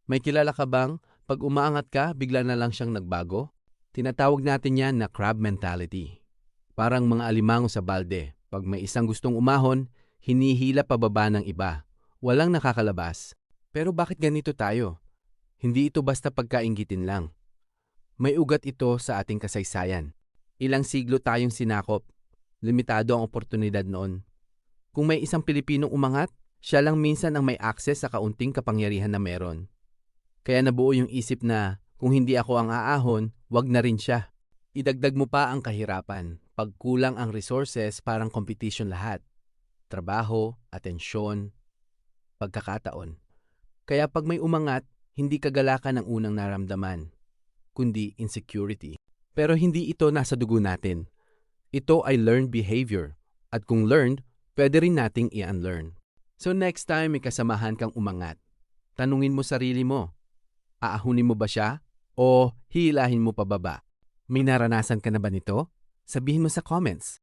May kilala ka bang pag umaangat ka, bigla na lang siyang nagbago? Tinatawag natin yan na crab mentality. Parang mga alimango sa balde. Pag may isang gustong umahon, hinihila pababa ng iba. Walang nakakalabas. Pero bakit ganito tayo? Hindi ito basta pagkainggitin lang. May ugat ito sa ating kasaysayan. Ilang siglo tayong sinakop. Limitado ang oportunidad noon. Kung may isang Pilipinong umangat, siya lang minsan ang may akses sa kaunting kapangyarihan na meron. Kaya nabuo yung isip na kung hindi ako ang aahon, wag na rin siya. Idagdag mo pa ang kahirapan. Pag kulang ang resources, parang competition lahat. Trabaho, atensyon, pagkakataon. Kaya pag may umangat, hindi kagalakan ang unang naramdaman, kundi insecurity. Pero hindi ito nasa dugo natin. Ito ay learned behavior. At kung learned, pwede rin nating i-unlearn. So next time may kasamahan kang umangat, tanungin mo sarili mo, aahunin mo ba siya o hihilahin mo pababa? May naranasan ka na ba nito? Sabihin mo sa comments.